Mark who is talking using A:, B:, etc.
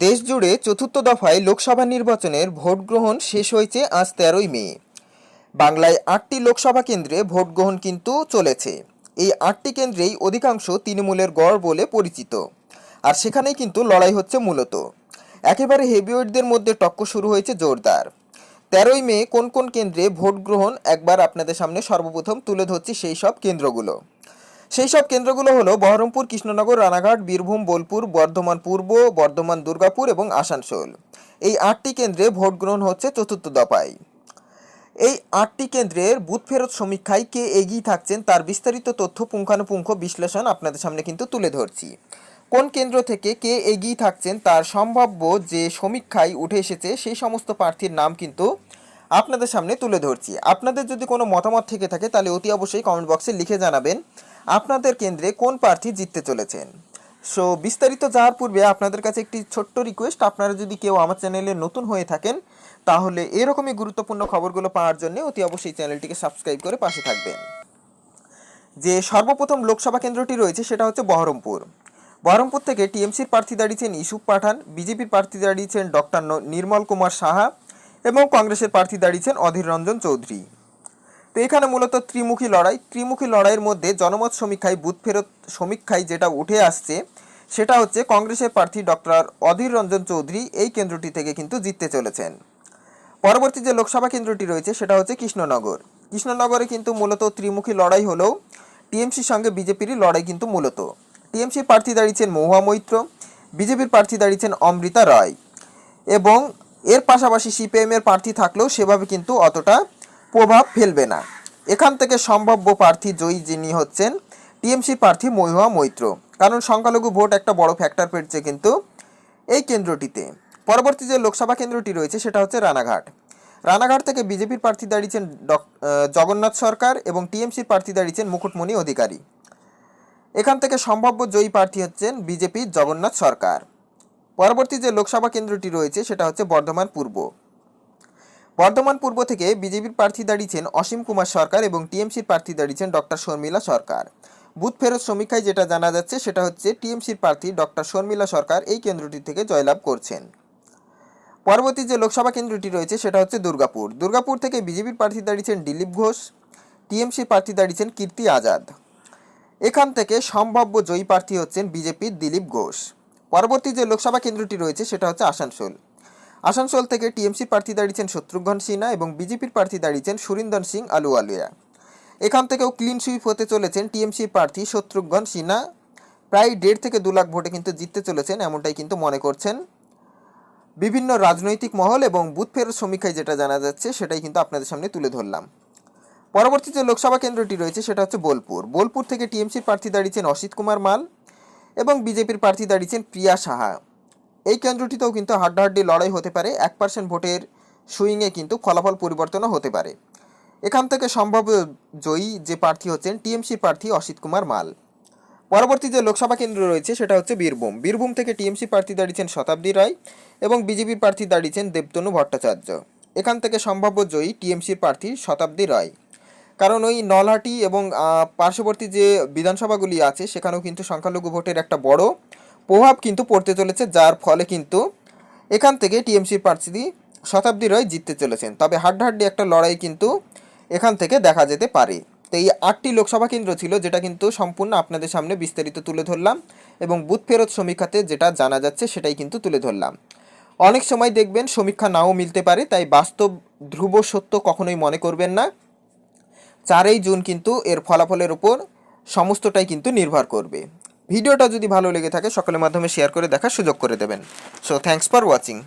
A: দেশজুড়ে চতুর্থ দফায় লোকসভা নির্বাচনের ভোট গ্রহণ শেষ হয়েছে আজ ১৩ই মে। বাংলায় ৮টি লোকসভা কেন্দ্রে ভোট গ্রহণ কিন্তু চলেছে। এই ৮টি কেন্দ্রেই অধিকাংশ তৃণমূলের গড় বলে পরিচিত, আর সেখানেই কিন্তু লড়াই হচ্ছে মূলত। একেবারে হেভিওয়েটদের মধ্যে টক্কর শুরু হয়েছে জোরদার। ১৩ই মে কোন কোন কেন্দ্রে ভোট গ্রহণ একবার আপনাদের সামনে সর্বপ্রথম তুলে ধরছি সেই সব কেন্দ্রগুলো হলো বহরমপুর, কৃষ্ণনগর, রানাঘাট, বীরভূম, বোলপুর, বর্ধমান পূর্ব, বর্ধমান, দুর্গাপুর এবং আসানসোল। এই ৮টি কেন্দ্রে ভোট গ্রহণ হচ্ছে চতুর্থ দফায়। এই ৮টি কেন্দ্রের বুথ ফেরত সমীক্ষায় কে এগিয়ে থাকছেন তার বিস্তারিত তথ্য পুঙ্খানুপুঙ্খ বিশ্লেষণ আপনাদের সামনে কিন্তু তুলে ধরছি। কোন কেন্দ্র থেকে কে এগিয়ে থাকছেন তার সম্ভাব্য যে সমীক্ষায় উঠে এসেছে সেই সমস্ত প্রার্থীর নাম কিন্তু আপনাদের সামনে তুলে ধরছি। আপনাদের যদি কোনো মতামত থেকে থাকে তাহলে অতি অবশ্যই কমেন্ট বক্সে লিখে জানাবেন আপনাদের কেন্দ্রে কোন প্রার্থী জিততে চলেছেন। সো বিস্তারিত যাওয়ার পূর্বে আপনাদের কাছে একটি ছোট্ট রিকোয়েস্ট, আপনারা যদি কেউ আমার চ্যানেলে নতুন হয়ে থাকেন তাহলে এরকমই গুরুত্বপূর্ণ খবরগুলো পাওয়ার জন্য অতি অবশ্যই চ্যানেলটিকে সাবস্ক্রাইব করে পাশে থাকবেন। যে সর্বপ্রথম লোকসভা কেন্দ্রটি রয়েছে সেটা হচ্ছে বহরমপুর থেকে টিএমসির প্রার্থী দাঁড়িয়েছেন ইউসুফ পাঠান, বিজেপির প্রার্থী দাঁড়িয়েছেন ডক্টর নির্মল কুমার সাহা এবং কংগ্রেসের প্রার্থী দাঁড়িয়েছেন অধীর রঞ্জন চৌধুরী। তো এখানে মূলত ত্রিমুখী লড়াইয়ের মধ্যে জনমত সমীক্ষায় বুথ ফেরত সমীক্ষায় যেটা উঠে আসছে সেটা হচ্ছে কংগ্রেসের প্রার্থী ডক্টর অধীর রঞ্জন চৌধুরী এই কেন্দ্রটি থেকে কিন্তু জিততে চলেছেন। পরবর্তী যে লোকসভা কেন্দ্রটি রয়েছে সেটা হচ্ছে কৃষ্ণনগরে কিন্তু মূলত ত্রিমুখী লড়াই হলেও টিএমসির সঙ্গে বিজেপিরই লড়াই কিন্তু মূলত। টিএমসির প্রার্থী দাঁড়িয়েছেন মহুয়া মৈত্র, বিজেপির প্রার্থী দাঁড়িয়েছেন অমৃতা রায় এবং এর পাশাপাশি সিপিএমের প্রার্থী থাকলেও সেভাবে কিন্তু অতটা প্রভাব ফেলবে না। এখান থেকে সম্ভাব্য প্রার্থী জয়ী যিনি হচ্ছেন টিএমসির প্রার্থী মহুয়া মৈত্র, কারণ সংখ্যালঘু ভোট একটা বড় ফ্যাক্টর পেয়েছে কিন্তু এই কেন্দ্রটিতে। পরবর্তী যে লোকসভা কেন্দ্রটি রয়েছে সেটা হচ্ছে রানাঘাট থেকে বিজেপির প্রার্থী দাঁড়িয়েছেন জগন্নাথ সরকার এবং টিএমসির প্রার্থী দাঁড়িয়েছেন মুকুটমণি অধিকারী। এখান থেকে সম্ভাব্য জয়ী প্রার্থী হচ্ছেন বিজেপির জগন্নাথ সরকার। পরবর্তী যে লোকসভা কেন্দ্রটি রয়েছে সেটা হচ্ছে বর্ধমান পূর্ব থেকে বিজেপির প্রার্থী দাঁড়িয়েছেন অসীম কুমার সরকার এবং টিএমসির প্রার্থী দাঁড়িয়েছেন ডক্টর শর্মিলা সরকার। বুথ ফেরত সমীক্ষায় যেটা জানা যাচ্ছে সেটা হচ্ছে টিএমসির প্রার্থী ডক্টর শর্মিলা সরকার এই কেন্দ্রটি থেকে জয়লাভ করছেন। পরবর্তী যে লোকসভা কেন্দ্রটি রয়েছে সেটা হচ্ছে দুর্গাপুর থেকে বিজেপির প্রার্থী দাঁড়িয়েছেন দিলীপ ঘোষ, টিএমসির প্রার্থী দাঁড়িয়েছেন কীর্তি আজাদ। এখান থেকে সম্ভাব্য জয়ী প্রার্থী হচ্ছেন বিজেপির দিলীপ ঘোষ। পরবর্তী যে লোকসভা কেন্দ্রটি রয়েছে সেটা হচ্ছে আসানসোল থেকে টিএমসি প্রার্থী দাঁড়িয়েছেন শত্রুঘ্ন সিনহা এবং বিজেপির প্রার্থী দাঁড়িয়েছেন সুরিন্দর সিং আলুওয়ালিয়া। এখান থেকেও ক্লিন সুইপ হতে চলেছেন টিএমসি প্রার্থী শত্রুঘ্ন সিনহা, প্রায় 1.5 থেকে 2 লাখ ভোটে কিন্তু জিততে চলেছেন এমনটাই কিন্তু মনে করছেন বিভিন্ন রাজনৈতিক মহল, এবং বুথ ফেরত সমীক্ষায় যেটা জানা যাচ্ছে সেটাই কিন্তু আপনাদের সামনে তুলে ধরলাম। পরবর্তী যে লোকসভা কেন্দ্রটি রয়েছে সেটা হচ্ছে বোলপুর থেকে টিএমসির প্রার্থী দাঁড়িয়েছেন অসিত কুমার মাল এবং বিজেপির প্রার্থী দাঁড়িয়েছেন প্রিয়া সাহা। এই কেন্দ্রটিতেও কিন্তু হাড্ডাহাড্ডি লড়াই হতে পারে, 1% ভোটের সুইংয়ে কিন্তু ফলাফল পরিবর্তনও হতে পারে। এখান থেকে সম্ভাব্য জয়ী যে প্রার্থী হচ্ছেন টিএমসির প্রার্থী অসিত কুমার মাল। পরবর্তী যে লোকসভা কেন্দ্র রয়েছে সেটা হচ্ছে বীরভূম থেকে টিএমসি প্রার্থী দাঁড়িয়েছেন শতাব্দী রায় এবং বিজেপির প্রার্থী দাঁড়িয়েছেন দেবতনু ভট্টাচার্য। এখান থেকে সম্ভাব্য জয়ী টিএমসির প্রার্থী শতাব্দী রায়, কারণ ওই নলহাটি এবং পার্শ্ববর্তী যে বিধানসভাগুলি আছে সেখানেও কিন্তু সংখ্যালঘু ভোটের একটা বড় প্রভাব কিন্তু পড়তে চলেছে, যার ফলে কিন্তু এখান থেকে টিএমসির প্রার্থী শতাব্দী রায় জিততে চলেছেন। তবে হাড্ডাহাড্ডি একটা লড়াই কিন্তু এখান থেকে দেখা যেতে পারে। তো এই 8টি লোকসভা কেন্দ্র ছিল যেটা কিন্তু সম্পূর্ণ আপনাদের সামনে বিস্তারিত তুলে ধরলাম, এবং বুথ ফেরত সমীক্ষাতে যেটা জানা যাচ্ছে সেটাই কিন্তু তুলে ধরলাম। অনেক সময় দেখবেন সমীক্ষা নাও মিলতে পারে, তাই বাস্তব ধ্রুব সত্য কখনোই মনে করবেন না। 4ই জুন কিন্তু এর ফলাফলের উপর সমস্তটাই কিন্তু নির্ভর করবে। ভিডিওটা যদি ভালো লেগে থাকে সকলের মাধ্যমে শেয়ার করে দেখার সুযোগ করে দেবেন। So thanks for watching.